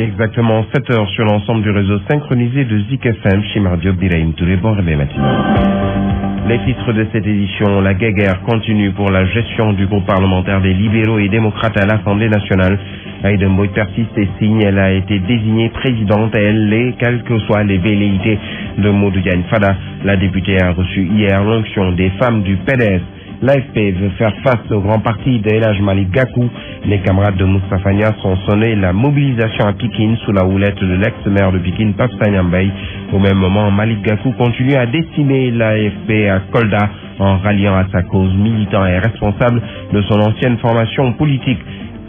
Il est exactement 7 heures sur l'ensemble du réseau synchronisé de Zik FM, Chimardio, Biraim Touré, bon réveil matinal. Les titres de cette édition, la guéguerre continue pour la gestion du groupe parlementaire des libéraux et démocrates à l'Assemblée nationale. Aïda Mbodj persiste et signe, elle a été désignée présidente, quelles que soient les velléités de Modou Diagne Fada. La députée a reçu hier l'onction des femmes du PDS. L'AFP veut faire face au grand parti de El Hadj Malick Gakou. Les camarades de Moustapha Niasse ont sonné la mobilisation à Pikine sous la houlette de l'ex-maire de Pikine, Pape Sagna Mbaye. Au même moment, Malick Gakou continue à décimer l'AFP à Kolda en ralliant à sa cause militant et responsable de son ancienne formation politique.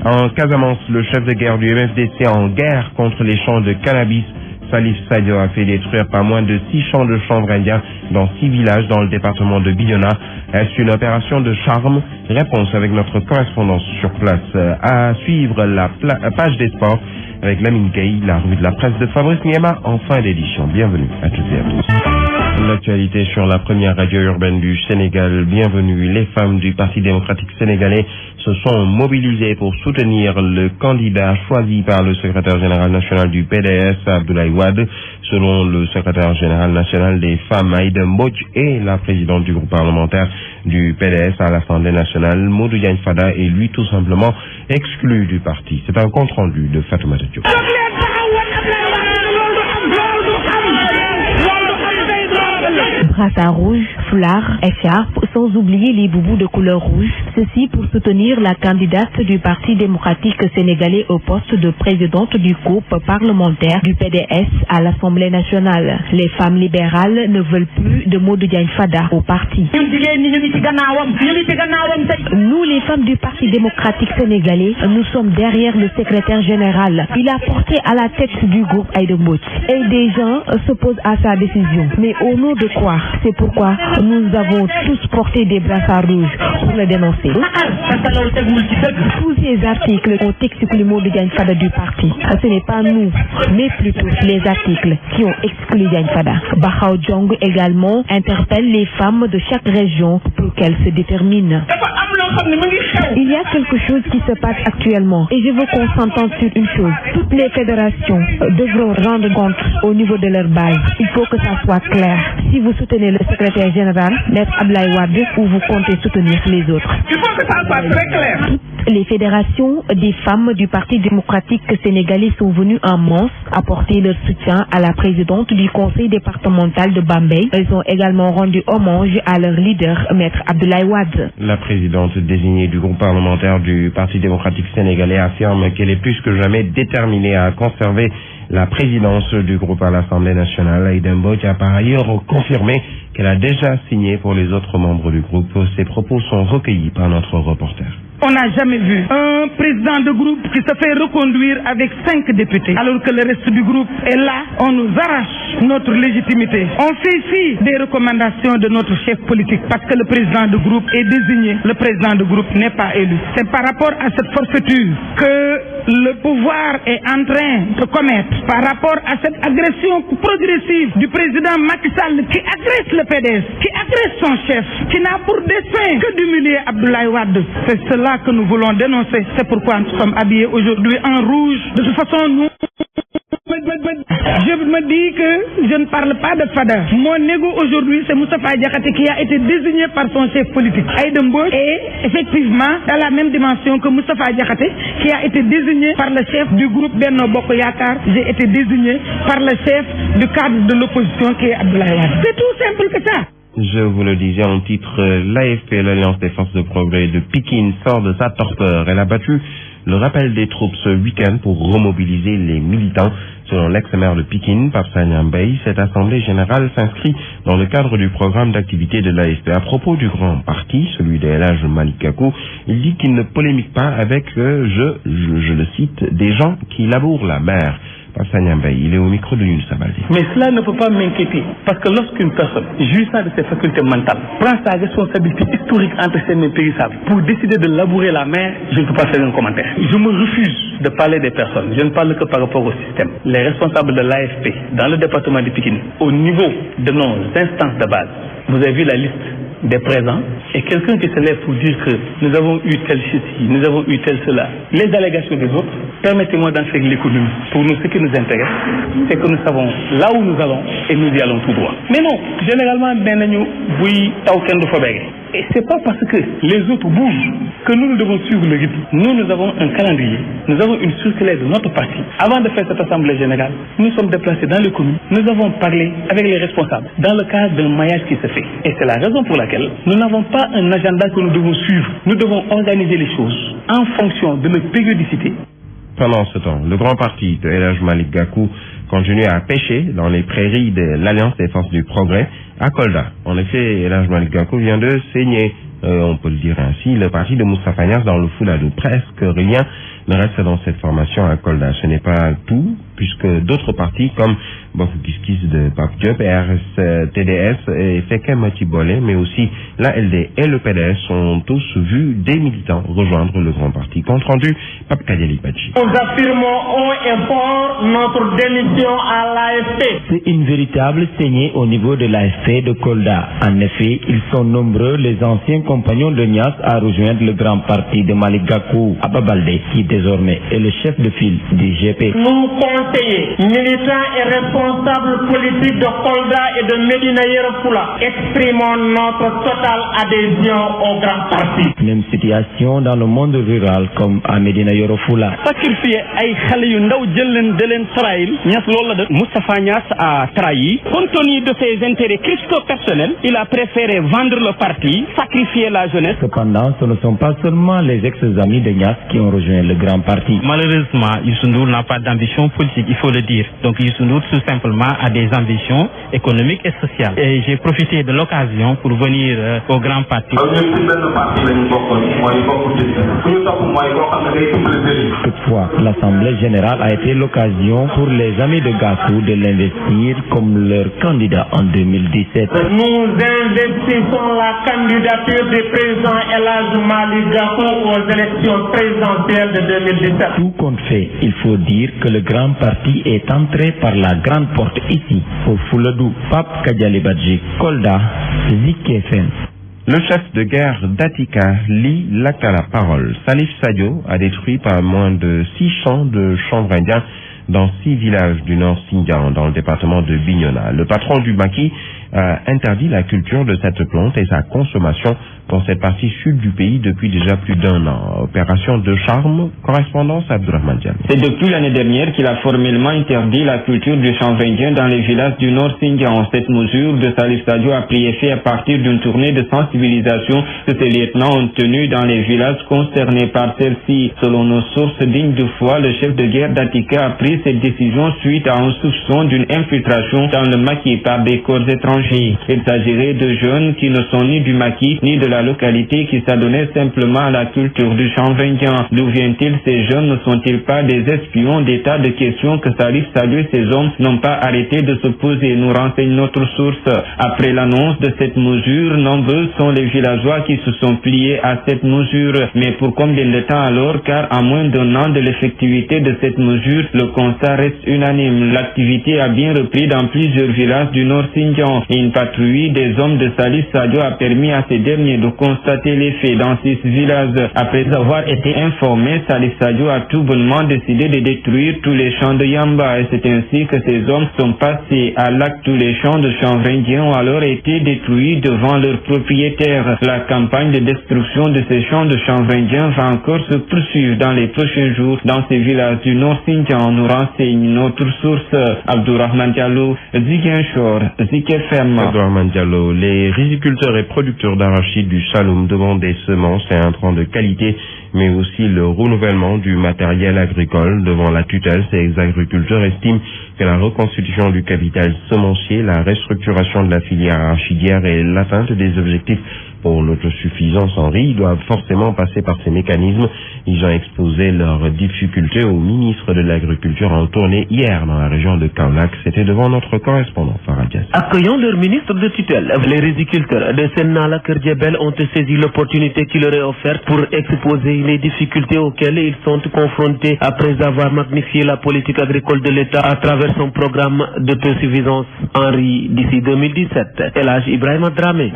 En Casamance, le chef de guerre du MFDC en guerre contre les champs de cannabis. Salif Sadio a fait détruire pas moins de 6 champs de chanvre indien dans 6 villages dans le département de Bignona. Est-ce une opération de charme? Réponse avec notre correspondance sur place. À suivre la page des sports avec Lamine Gueye, la revue de la presse de Fabrice Niema en fin d'édition. Bienvenue à toutes et à tous. L'actualité sur la première radio urbaine du Sénégal. Bienvenue. Les femmes du Parti démocratique sénégalais se sont mobilisées pour soutenir le candidat choisi par le secrétaire général national du PDS, Abdoulaye Wade. Selon le secrétaire général national des femmes, Aïda Mbodj, et la présidente du groupe parlementaire du PDS à l'Assemblée nationale, Modou Diagne Fada, est lui tout simplement exclu du parti. C'est un compte rendu de Fatoumata Diop. Brassard rouge, foulard, écharpe, sans oublier les boubous de couleur rouge. Ceci pour soutenir la candidate du Parti démocratique sénégalais au poste de présidente du groupe parlementaire du PDS à l'Assemblée nationale. Les femmes libérales ne veulent plus de Modou Diagne Fada au parti. Nous, les femmes du Parti démocratique sénégalais, nous sommes derrière le secrétaire général. Il a porté à la tête du groupe Aïda Mbodj. Et des gens s'opposent à sa décision. Mais au nom de quoi? C'est pourquoi nous avons tous porté des brassards rouges pour le dénoncer. Tous ces articles ont exclu Modou Diagne Fada du parti. Ce n'est pas nous, mais plutôt les articles qui ont exclu Diagne Fada. Bakhaw Djong également interpelle les femmes de chaque région pour qu'elles se déterminent. Il y a quelque chose qui se passe actuellement et je veux qu'on s'entende sur une chose. Toutes les fédérations devront rendre compte au niveau de leur base. Il faut que ça soit clair. Si vous soutenez le secrétaire général, Maître Abdoulaye Wade, ou vous comptez soutenir les autres. Il faut que ça soit très clair. Toutes les fédérations des femmes du Parti démocratique sénégalais sont venues en masse apporter leur soutien à la présidente du conseil départemental de Bambey. Elles ont également rendu hommage à leur leader, Maître Abdoulaye Wade. La présidente désignée du groupe parlementaire du Parti démocratique sénégalais affirme qu'elle est plus que jamais déterminée à conserver la présidence du groupe à l'Assemblée nationale. Aïda Mbodj a par ailleurs confirmé qu'elle a déjà signé pour les autres membres du groupe. Ces propos sont recueillis par notre reporter. On n'a jamais vu un président de groupe qui se fait reconduire avec 5 députés, alors que le reste du groupe est là. On nous arrache notre légitimité. On fait fi des recommandations de notre chef politique parce que le président de groupe est désigné. Le président de groupe n'est pas élu. C'est par rapport à cette forfaiture que le pouvoir est en train de commettre, par rapport à cette agression progressive du président Macky Sall qui agresse le PDS, qui agresse son chef, qui n'a pour dessein que d'humilier Abdoulaye Wade. C'est cela que nous voulons dénoncer. C'est pourquoi nous sommes habillés aujourd'hui en rouge. De toute façon, nous... Je me dis que je ne parle pas de Fada. Mon égo aujourd'hui, c'est Moustapha Diakhaté qui a été désigné par son chef politique. Aïda Mbodj est effectivement dans la même dimension que Moustapha Diakhaté qui a été désigné par le chef du groupe Benno Bokk Yakaar. J'ai été désigné par le chef du cadre de l'opposition qui est Abdoulaye Wade. C'est tout simple que ça. Je vous le disais en titre, l'AFP, l'Alliance des forces de progrès de Pikine, sort de sa torpeur. Elle a battu le rappel des troupes ce week-end pour remobiliser les militants. Selon l'ex-maire de Pikine, Pape Sagna Mbaye, cette assemblée générale s'inscrit dans le cadre du programme d'activité de l'AFP. À propos du grand parti, celui de El Hadj Malick Gakou, il dit qu'il ne polémique pas avec, je le cite, des gens qui labourent la mer. Pape Sagna Mbaye, il est au micro de Younouss Baldé. Mais cela ne peut pas m'inquiéter, parce que lorsqu'une personne, jouissant de ses facultés mentales, prend sa responsabilité historique entre ses mains périssables pour décider de labourer la mer, je ne peux pas faire un commentaire. Je me refuse de parler des personnes, je ne parle que par rapport au système. Les responsables de l'AFP dans le département de Pikine, au niveau de nos instances de base, vous avez vu la liste des présents et quelqu'un qui se lève pour dire que nous avons eu tel ceci, nous avons eu tel cela, les allégations des autres, permettez-moi d'en faire l'économie. Pour nous, ce qui nous intéresse, c'est que nous savons là où nous allons et nous y allons tout droit. Mais non, généralement, et c'est pas parce que les autres bougent que nous devons suivre le rythme. Nous avons un calendrier, nous avons une circulaire de notre parti. Avant de faire cette assemblée générale, nous sommes déplacés dans les communes, nous avons parlé avec les responsables dans le cadre d'un maillage qui se fait. Et c'est la raison pour laquelle nous n'avons pas un agenda que nous devons suivre. Nous devons organiser les choses en fonction de leur périodicité. Pendant ce temps, le grand parti de El Hadj Malick Gakou continue à pêcher dans les prairies de l'Alliance des forces du progrès à Kolda. En effet, El Hadj Malick Gakou vient de saigner, on peut le dire ainsi, le parti de Moustapha Niasse dans le Fouladou. Presque rien ne reste dans cette formation à Kolda. Ce n'est pas tout, puisque d'autres partis comme Bafou Kiskis de Pape Diop, TDS et Feke Matibole, mais aussi l'ALD et le PDS ont tous vu des militants rejoindre le grand parti. Compte rendu, Pape Kadiali Badji. Nous affirmons haut et fort notre démission à l'AFP. C'est une véritable saignée au niveau de l'AFP de Kolda. En effet, ils sont nombreux, les anciens compagnons de Niasse, à rejoindre le grand parti de Malick Gakou, Abba Baldé, qui désormais est le chef de file du GP. Nous, conseillers, militants et responsables politiques de Kolda et de Médina Yoro Fula, exprimons notre totale adhésion au grand parti. Même situation dans le monde rural comme à Médina Yoro Fula. Sacrifier ay xalé yu ndaw jël leen de leen trahir, Niasse loolu la def. Moustapha Niasse a trahi. Compte tenu de ses intérêts crypto-personnels, il a préféré vendre le parti, sacrifier la jeunesse. Cependant, ce ne sont pas seulement les ex-amis de Niasse qui ont rejoint le grand parti. Malheureusement, Youssou N'Dour n'a pas d'ambition politique, il faut le dire. Donc Youssou N'Dour tout simplement a des ambitions économiques et sociales. Et j'ai profité de l'occasion pour venir au grand parti. Toutefois, l'Assemblée générale a été l'occasion pour les amis de Gakou de l'investir comme leur candidat en 2017. Nous investissons la candidature du président El Hadj Malick Gakou aux élections présidentielles de 2017. Tout compte fait, il faut dire que le grand parti est entré par la grande porte ici, au Fouladou. Pape Kadiali Badji, Kolda, Zik FM. Le chef de guerre d'Atika lit l'acte à la parole. Salif Sadio a détruit pas moins de 6 champs de chanvre indien dans 6 villages du Nord Sindian, dans le département de Bignona. Le patron du maquis a interdit la culture de cette plante et sa consommation dans cette partie sud du pays depuis déjà plus d'1 an. Opération de charme, correspondance à Abdourahmane Diallo. C'est depuis l'année dernière qu'il a formellement interdit la culture du chanvre indien dans les villages du Nord Sindian. Cette mesure de Salif Sadio a pris effet à partir d'une tournée de sensibilisation que ces lieutenants ont tenue dans les villages concernés par celle-ci. Selon nos sources dignes de foi, le chef de guerre d'Atika a pris cette décision suite à un soupçon d'une infiltration dans le maquis par des corps étrangers. Il s'agirait de jeunes qui ne sont ni du maquis ni de la localité, qui s'adonnaient simplement à la culture du chanvre indien. D'où viennent-ils ces jeunes? Ne sont-ils pas des espions? Des tas de questions que Salif Sadio et ses hommes n'ont pas arrêté de se poser, nous renseigne notre source. Après l'annonce de cette mesure, nombreux sont les villageois qui se sont pliés à cette mesure. Mais pour combien de temps alors? Car à moins d'1 an de l'effectivité de cette mesure, le constat reste unanime. L'activité a bien repris dans plusieurs villages du Nord Sindian. Une patrouille des hommes de Salif Sadio a permis à ces derniers de constater les faits dans 6 villages. Après avoir été informé, Salif Sadio a tout bonnement décidé de détruire tous les champs de Yamba, et c'est ainsi que ces hommes sont passés à l'acte. Tous les champs de chanvre indien ont alors été détruits devant leurs propriétaires. La campagne de destruction de ces champs de chanvre indien va encore se poursuivre dans les prochains jours dans ces villages du Nord Sindian, nous renseigne notre source. Abdourahmane Diallo, Ziguinchor, Zik FM. Abdourahmane Diallo, les riziculteurs et producteurs d'arachide du Saloum demandent des semences et un tronc de qualité, mais aussi le renouvellement du matériel agricole. Devant la tutelle, ces agriculteurs estiment que la reconstitution du capital semencier, la restructuration de la filière arachidière et l'atteinte des objectifs pour l'autosuffisance en riz doivent forcément passer par ces mécanismes. Ils ont exposé leurs difficultés au ministre de l'Agriculture en tournée hier dans la région de Kaolack. C'était devant notre correspondant Farah Dias. Accueillant leur ministre de tutelle, les riziculteurs de Sennala Kerdiabel ont saisi l'opportunité qui leur est offerte pour exposer les difficultés auxquelles ils sont confrontés après avoir magnifié la politique agricole de l'État à travers son programme d'autosuffisance en riz d'ici 2017. Elhadj Ibrahima Dramé.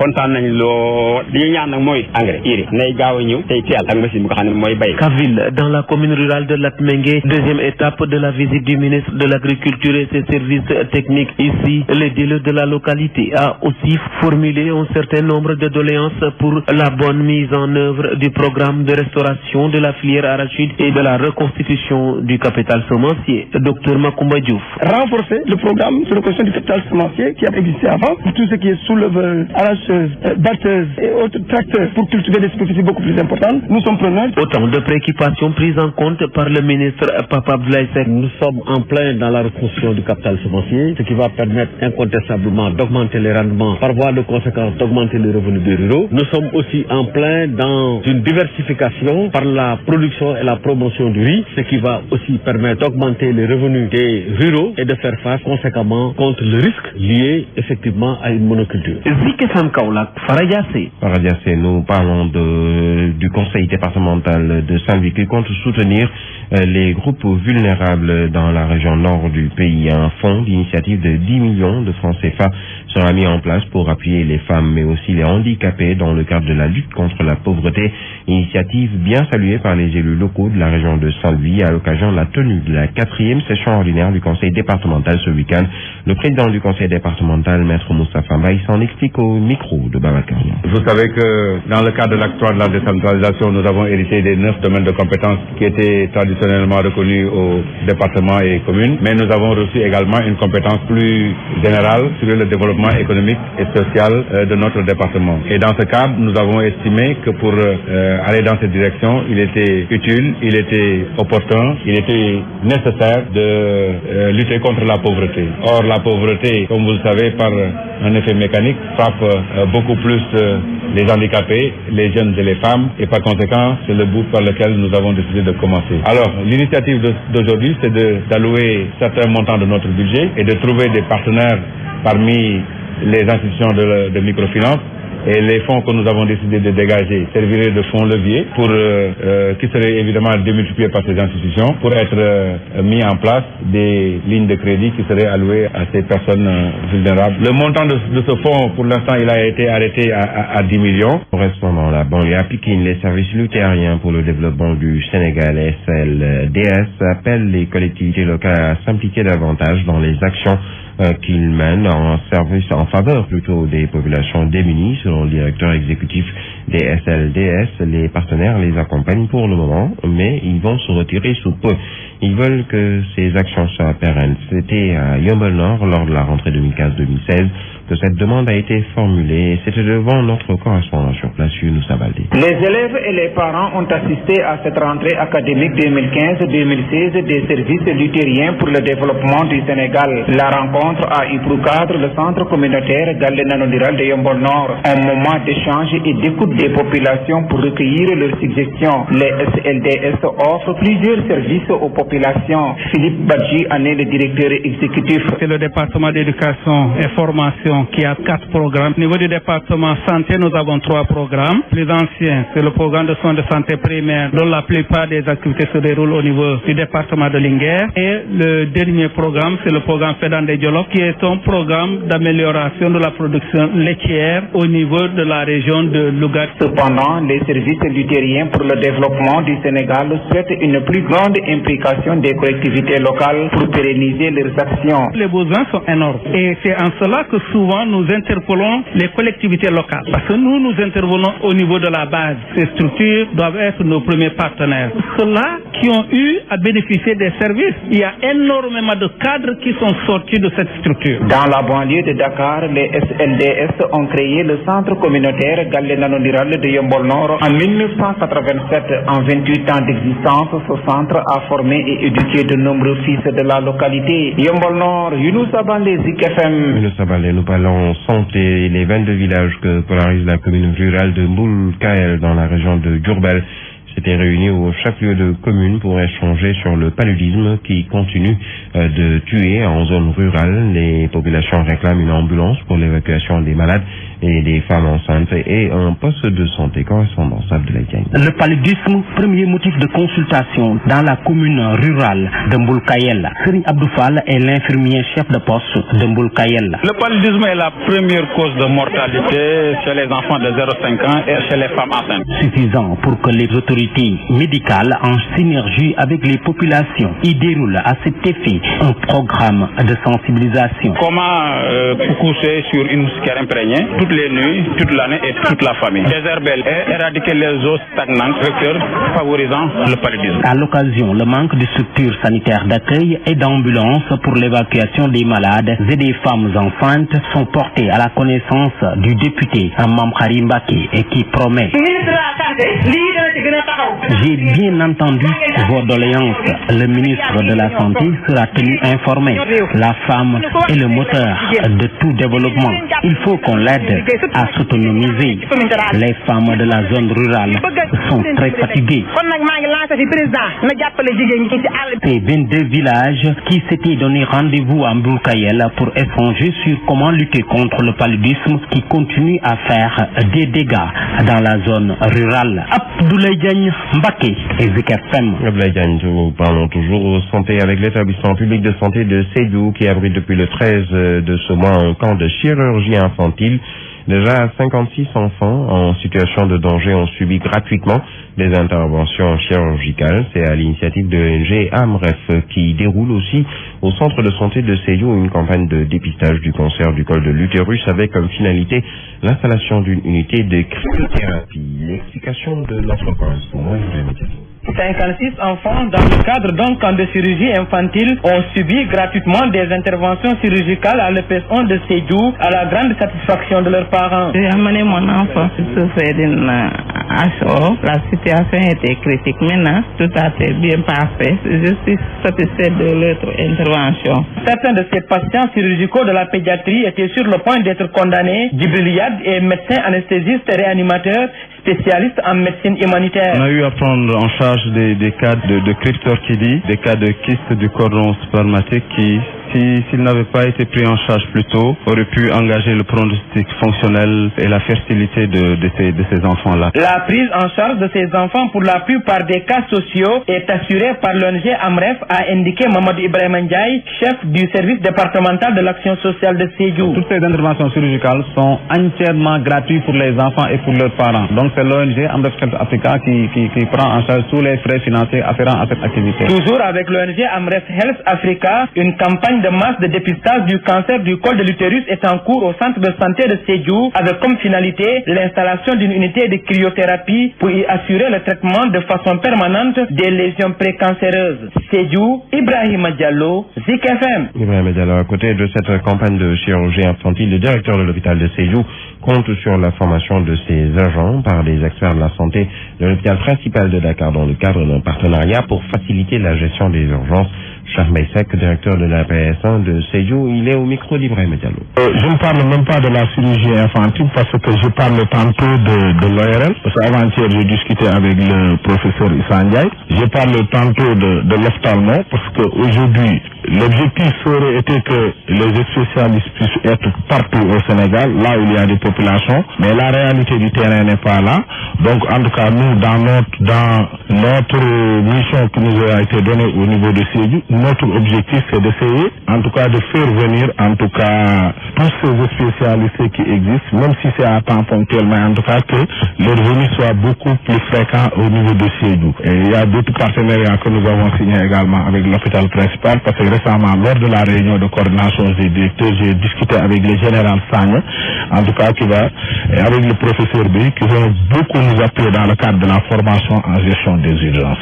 Kavil, dans la commune rurale de Latmengue, deuxième étape de la visite du ministre de l'Agriculture et ses services techniques. Ici, le délégué de la localité a aussi formulé un certain nombre de doléances pour la bonne mise en œuvre du programme de restauration de la filière arachide et de la reconstitution du capital semencier. Dr Makumba Diouf. Renforcer le programme de reconstitution du capital semencier qui a existé avant pour tout ce qui est souleveur, arracheuse, batteuse et autres tracteurs pour cultiver des superficies beaucoup plus importantes. Nous sommes preneurs. Autant de préoccupations prises en compte par le ministre Papa Abdoulaye Seck. Nous sommes en plein dans la reconstruction du capital semencier, ce qui va permettre incontestablement d'augmenter les rendements, par voie de conséquence d'augmenter les revenus des ruraux. Nous sommes aussi en plein dans une diversification par la production et la promotion du riz, ce qui va aussi permettre d'augmenter les revenus des ruraux et de faire face conséquemment contre le risque lié effectivement à une monoculture. Zik FM Kaolack, Farah Diassé. Nous parlons du conseil départemental de Saint-Louis qui compte soutenir les groupes vulnérables dans la région nord du pays. Un fonds d'initiative de 10 millions de francs CFA sera mis en place pour appuyer les femmes mais aussi les handicapés dans le cadre de la lutte contre la pauvreté. Initiative bien saluée par les élus locaux de la région de Saint-Louis à l'occasion de la tenue de la 4e session ordinaire du conseil départemental ce week-end. Le président du conseil départemental, Maître Moustapha Mbaye, s'en explique au micro de Babacar. Vous savez que dans le cadre de l'acte 3 de la décentralisation, nous avons hérité des 9 domaines de compétences qui étaient traditionnellement reconnus aux départements et communes, mais nous avons reçu également une compétence plus générale sur le développement économique et social de notre département. Et dans ce cadre, nous avons estimé que pour aller dans cette direction, il était utile, il était opportun, il était nécessaire de lutter contre la pauvreté. Or, la pauvreté, comme vous le savez, par un effet mécanique, frappe beaucoup plus les handicapés, les jeunes et les femmes, et par conséquent, c'est le but par lequel nous avons décidé de commencer. Alors, l'initiative d'aujourd'hui, c'est d'allouer certains montants de notre budget et de trouver des partenaires parmi les institutions de microfinance. Et les fonds que nous avons décidé de dégager serviraient de fonds leviers pour qui seraient évidemment démultipliés par ces institutions pour être mis en place des lignes de crédit qui seraient allouées à ces personnes vulnérables. Le montant de ce fonds, pour l'instant, il a été arrêté à 10 millions. Correspondant la banlieue à Pikine, les services luthériens pour le développement du Sénégal, SLDS, appellent les collectivités locales à s'impliquer davantage dans les actions qu'ils mènent en faveur plutôt des populations démunies. Selon le directeur exécutif des SLDS, les partenaires les accompagnent pour le moment, mais ils vont se retirer sous peu. Ils veulent que ces actions soient pérennes. C'était à Yeumbeul Nord lors de la rentrée 2015-2016 que cette demande a été formulée. C'était devant notre correspondant sur place, Younoussa Baldé. Les élèves et les parents ont assisté à cette rentrée académique 2015-2016 des services luthériens pour le développement du Sénégal. La rencontre a eu pour cadre le centre communautaire Galle Nanodiral de Yeumbeul Nord. Un moment d'échange et d'écoute des populations pour recueillir leurs suggestions. Les SLDS offrent plusieurs services aux populations. Philippe Badji en est le directeur exécutif. C'est le département d'éducation et formation qui a 4 programmes. Au niveau du département santé, nous avons 3 programmes. Les anciens, c'est le programme de soins de santé primaire, dont la plupart des activités se déroulent au niveau du département de Linguère. Et le dernier programme, c'est le programme Fédande Dialogue, qui est un programme d'amélioration de la production laitière au niveau de la région de Louga. Cependant, les services luthériens pour le développement du Sénégal souhaitent une plus grande implication des collectivités locales pour pérenniser leurs actions. Les besoins sont énormes et c'est en cela que souvent nous interpellons les collectivités locales parce que nous intervenons au niveau de la base. Ces structures doivent être nos premiers partenaires. Ceux-là qui ont eu à bénéficier des services, il y a énormément de cadres qui sont sortis de cette structure. Dans la banlieue de Dakar, les SLDS ont créé le centre communautaire Galle Nanodiral de Yeumbeul Nord en 1987. En 28 ans d'existence, ce centre a formé et éduqué de nombreux fils de la localité. Yeumbeul Nord, Younoussa Baldé, Zik FM. Parlant santé, les 22 villages que polarise la commune rurale de Mboul-Kael dans la région de Diourbel s'étaient réunis au chef-lieu de commune pour échanger sur le paludisme qui continue de tuer en zone rurale. Les populations réclament une ambulance pour l'évacuation des malades et des femmes enceintes et un poste de santé. Correspondance Abdoulaye Diagne. Le paludisme, premier motif de consultation dans la commune rurale de Mboul-Kael. Serigne Abdou Fall est l'infirmier chef de poste de Mboul-Kael. Le paludisme est la première cause de mortalité chez les enfants de 0,5 ans et chez les femmes enceintes. Suffisant pour que les autorités médicales, en synergie avec les populations, y déroulent à cet effet un programme de sensibilisation. Comment coucher sur une moustiquaire imprégnée toutes les nuits, toute l'année et toute la famille. Désherber et éradiquer les eaux stagnantes, vecteurs favorisant le paludisme. À l'occasion, le manque de structures sanitaires d'accueil et d'ambulances pour l'évacuation des malades et des femmes enceintes sont portés à la connaissance du député Mame Khary Mbacké et qui promet: j'ai bien entendu vos doléances. Le ministre de la Santé sera tenu informé. La femme est le moteur de tout développement. Il faut qu'on l'aide à s'autonomiser. Les femmes de la zone rurale sont très fatiguées. Ces 22 villages qui s'étaient donné rendez-vous à Mboul-Kael pour échanger sur comment lutter contre le paludisme qui continue à faire des dégâts dans la zone rurale. Abdoulaye Diagne, Mbacké et Zik FM. Abdoulaye Diagne, nous parlons toujours santé avec l'établissement public de santé de Sédhiou qui abrite depuis le 13 de ce mois un camp de chirurgie infantile. Déjà 56 enfants en situation de danger ont subi gratuitement des interventions chirurgicales. C'est à l'initiative de l'ONG AMREF qui déroule aussi au centre de santé de Sédhiou une campagne de dépistage du cancer du col de l'utérus avec comme finalité l'installation d'une unité de cryothérapie. L'explication de notre correspondant. 56 enfants dans le cadre d'un camp de chirurgie infantile ont subi gratuitement des interventions chirurgicales à l'EPS1 de Sédhiou à la grande satisfaction de leurs parents. J'ai amené mon enfant sur d'une HO. La situation était critique. Maintenant, tout a été bien passé. Je suis satisfait de leur intervention. Certains de ces patients chirurgicaux de la pédiatrie étaient sur le point d'être condamnés. Djibril Yad est médecin anesthésiste et réanimateur, spécialiste en médecine humanitaire. On a eu à prendre en charge des cas de cryptorchidie, des cas de kyste du cordon spermatique qui, s'ils n'avaient pas été pris en charge plus tôt, auraient pu engager le pronostic fonctionnel et la fertilité de ces enfants-là. La prise en charge de ces enfants pour la plupart des cas sociaux est assurée par l'ONG AMREF, a indiqué Mamadou Ibrahima Ndiaye, chef du service départemental de l'action sociale de Sédhiou. Toutes ces interventions chirurgicales sont entièrement gratuites pour les enfants et pour leurs parents. Donc c'est l'ONG AMREF Health Africa qui prend en charge tous les frais financiers afférents à cette activité. Toujours avec l'ONG AMREF Health Africa, une campagne de masse de dépistage du cancer du col de l'utérus est en cours au centre de santé de Sédhiou avec comme finalité l'installation d'une unité de cryothérapie pour y assurer le traitement de façon permanente des lésions précancéreuses. Sédhiou, Ibrahima Diallo, Zik FM. Ibrahima Diallo, à côté de cette campagne de chirurgie infantile, le directeur de l'hôpital de Sédhiou compte sur la formation de ses agents par des experts de la santé de l'hôpital principal de Dakar dans le cadre d'un partenariat pour faciliter la gestion des urgences. Cheikh Maïsek, directeur de la PS1 de Sédhiou, il est au micro d'Ibrahima Diallo. Je ne parle même pas de la chirurgie infantile parce que je parle tantôt de l'ORL. Parce qu'avant-hier, j'ai discuté avec le professeur Issa Ndiaye. Je parle tantôt de l'ophtalmo parce qu'aujourd'hui, l'objectif aurait été que les spécialistes puissent être partout au Sénégal, là où il y a des populations, mais la réalité du terrain n'est pas là. Donc, en tout cas, nous, dans notre mission qui nous a été donnée au niveau de Sédhiou, notre objectif, c'est d'essayer, en tout cas, de faire venir, en tout cas, tous ces spécialistes qui existent, même si c'est à temps ponctuel, mais en tout cas, que leur venue soit beaucoup plus fréquent au niveau de Sédhiou. Et il y a d'autres partenariats que nous avons signés également avec l'hôpital principal, parce que récemment, lors de la réunion de coordination des directeurs, j'ai discuté avec le général Sagna, en tout cas, et avec le professeur B, qui vont beaucoup nous appuyer dans le cadre de la formation en gestion des urgences.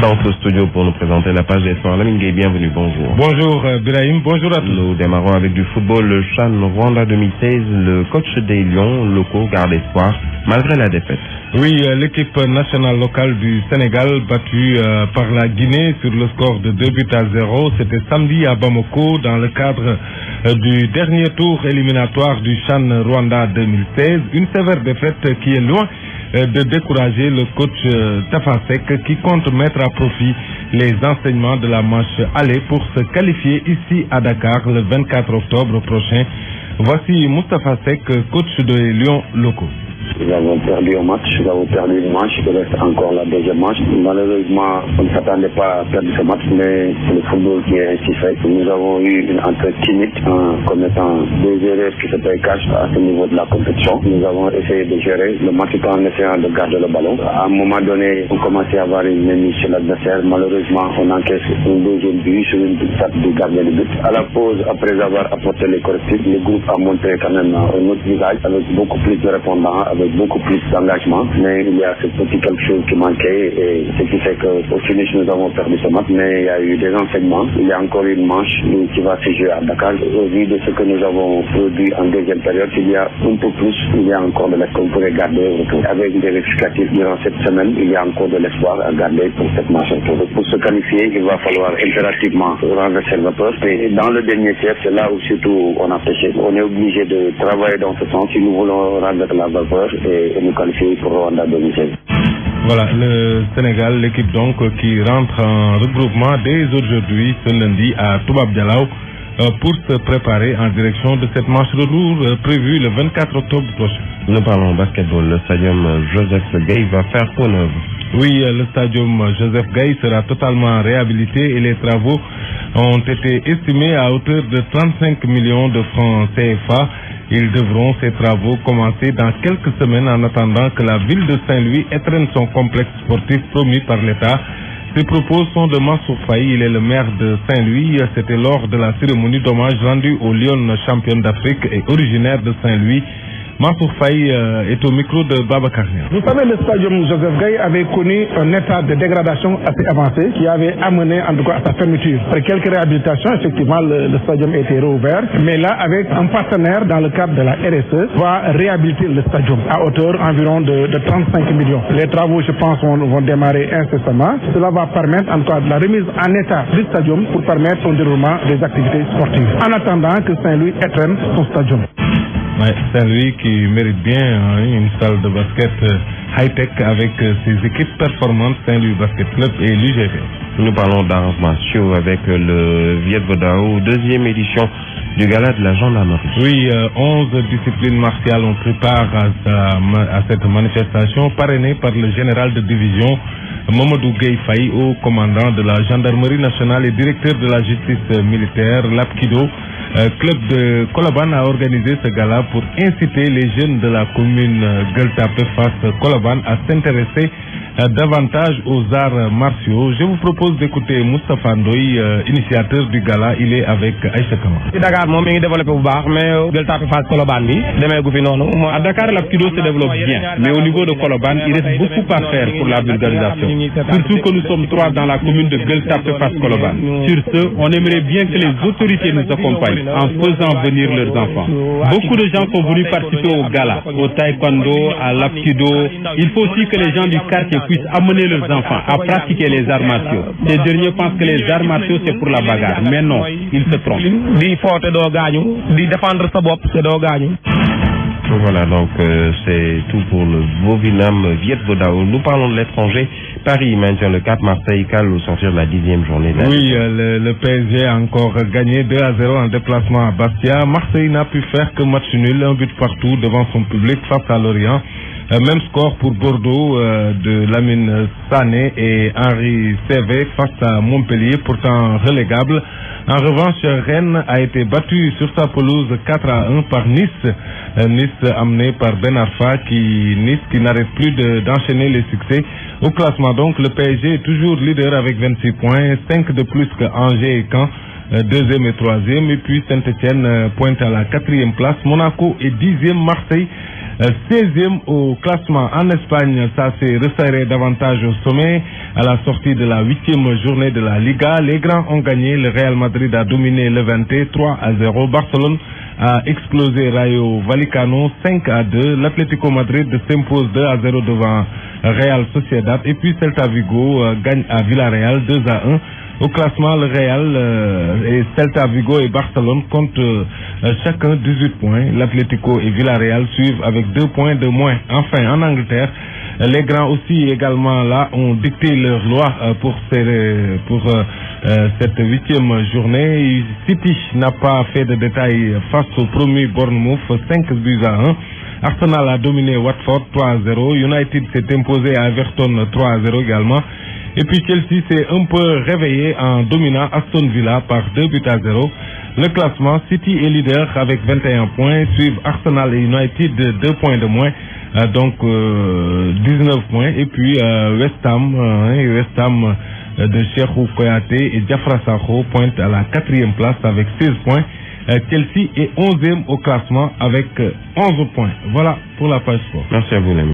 Dans ce studio pour nous présenter la page des sports. Lamine Gueye, bienvenue, bonjour. Bonjour Brahim, bonjour à tous. Nous démarrons avec du football, le CHAN Rwanda 2016. Le coach des Lions locaux garde espoir malgré la défaite. Oui, l'équipe nationale locale du Sénégal battue par la Guinée sur le score de 2-0. C'était samedi à Bamako dans le cadre du dernier tour éliminatoire du CHAN Rwanda 2016. Une sévère défaite qui est loin de décourager le coach Tafasek qui compte mettre à profit les enseignements de la manche aller pour se qualifier ici à Dakar le 24 octobre prochain. Voici Moustapha Seck, coach des Lions locaux. Nous avons perdu un match, nous avons perdu une manche, il reste encore la deuxième manche. Malheureusement, on ne s'attendait pas à perdre ce match, mais c'est le football qui est ainsi fait. Nous avons eu une entrée timide en commettant des erreurs qui se payent cash à ce niveau de la compétition. Nous avons essayé de gérer le match tout en essayant de garder le ballon. À un moment donné, on commençait à avoir une mainmise sur l'adversaire. Malheureusement, on encaisse un deuxième but sur une tape du gardien de but. À la pause, après avoir apporté les correctifs, le groupe a montré quand même un autre visage avec beaucoup plus de répondants, avec beaucoup plus d'engagement, mais il y a ce petit quelque chose qui manquait et ce qui fait qu'au finish nous avons perdu ce match, mais il y a eu des enseignements. Il y a encore une manche qui va se jouer à Dakar. Au vu de ce que nous avons produit en deuxième période, il y a un peu plus, il y a encore de l'espoir qu'on pourrait garder avec des rectificatifs durant cette semaine. Il y a encore de l'espoir à garder pour cette manche. Pour se qualifier, il va falloir impérativement renverser le vapeur. Et dans le dernier tiers, c'est là où surtout on a pêché. On est obligé de travailler dans ce sens si nous voulons renverser la vapeur et nous qualifier pour Rwanda 2016. Voilà, le Sénégal, l'équipe donc qui rentre en regroupement dès aujourd'hui, ce lundi à Toubab Dialaw pour se préparer en direction de cette manche retour prévue le 24 octobre prochain. Nous parlons basketball. Le stadium Joseph Gaye va faire peau neuve. Oui, le stadium Joseph Gaye sera totalement réhabilité et les travaux ont été estimés à hauteur de 35 millions de francs CFA. Ils devront, ces travaux, commencer dans quelques semaines en attendant que la ville de Saint-Louis étrenne son complexe sportif promis par l'État. Ces propos sont de Mansour Faye, il est le maire de Saint-Louis. C'était lors de la cérémonie d'hommage rendue aux Lions championnes d'Afrique et originaire de Saint-Louis. Mansour Faye est au micro de Babacar Niang. Vous savez, le stadium Joseph Gaye avait connu un état de dégradation assez avancé qui avait amené en tout cas à sa fermeture. Après quelques réhabilitations, effectivement, le stadium a été réouvert. Mais là, avec un partenaire dans le cadre de la RSE, va réhabiliter le stadium à hauteur environ de 35 millions. Les travaux, je pense, vont démarrer incessamment. Cela va permettre en tout cas de la remise en état du stadium pour permettre son déroulement des activités sportives. En attendant que Saint-Louis étrenne son stadium. Ouais, Saint-Louis qui mérite bien une salle de basket high-tech avec ses équipes performantes, Saint-Louis Basket Club et l'UGB. Nous parlons d'arts martiaux avec le Viet Vo Dao, deuxième édition du gala de la gendarmerie. Oui, 11 disciplines martiales ont pris part à cette manifestation parrainée par le général de division Mamadou Gueye Faye, haut commandant de la gendarmerie nationale et directeur de la justice militaire, l'APKIDO. Club de Colobane a organisé ce gala pour inciter les jeunes de la commune Gueule-Tapée-Fass-Colobane à s'intéresser davantage aux arts martiaux. Je vous propose d'écouter Moustapha Ndoye, initiateur du gala. Il est avec Aïcha Kama. Dakar moom mi ngi développé bu baax mais Gueule-Tapée-Fass-Colobane bi demeegu fi noonu. À Dakar l'APKIDO se développe bien, mais au niveau de Colobane il reste beaucoup à faire pour la vulgarisation. Surtout que nous sommes 3 dans la commune de Gueule-Tapée-Fass-Colobane. Sur ce, on aimerait bien que les autorités nous accompagnent en faisant venir leurs enfants. Beaucoup de gens sont venus participer au gala, au taekwondo, à l'APKIDO. Il faut aussi que les gens du quartier puissent amener leurs enfants à pratiquer les arts martiaux. Ces derniers pensent que les arts martiaux c'est pour la bagarre, mais non, ils se trompent. Voilà, donc c'est tout pour le Vovinam Viet Vo Dao. Nous parlons de l'étranger. Paris maintient le cap, Marseille cale au sortir de la 10e journée. Oui, le PSG a encore gagné 2-0 en déplacement à Bastia. Marseille n'a pu faire que match nul, un but partout devant son public face à Lorient. Même score pour Bordeaux de Lamine Sané et Henri Saivet face à Montpellier, pourtant relégable. En revanche, Rennes a été battu sur sa pelouse 4-1 par Nice. Nice amené par Ben Arfa, Nice qui n'arrête plus d'enchaîner les succès. Au classement donc, le PSG est toujours leader avec 26 points, 5 de plus que Angers et Caen, 2e et 3e. Et puis Saint-Etienne pointe à la 4e place. Monaco est 10e, Marseille 16e au classement. En Espagne, ça s'est resserré davantage au sommet. À la sortie de la 8e journée de la Liga, les grands ont gagné. Le Real Madrid a dominé le Levante 3-0. Barcelone a explosé Rayo Vallecano 5-2. L'Atlético Madrid s'impose 2-0 devant Real Sociedad. Et puis Celta Vigo gagne à Villarreal 2-1. Au classement, le Real et Celta Vigo et Barcelone comptent chacun 18 points. L'Atlético et Villarreal suivent avec 2 points de moins. Enfin, en Angleterre, les grands aussi également là ont dicté leur loi pour cette 8e journée. City n'a pas fait de détails face au premier Bournemouth 5-1. Arsenal a dominé Watford 3-0. United s'est imposé à Everton 3-0 également. Et puis Chelsea s'est un peu réveillé en dominant Aston Villa par 2-0. Le classement, City est leader avec 21 points, suivent Arsenal et United 2 points de moins, donc 19 points. Et puis West Ham de Cheikhou Kouyaté et Diafra Sakho pointent à la 4e place avec 16 points. Chelsea est 11e au classement avec 11 points. Voilà pour la page sport. Merci à vous, l'ami.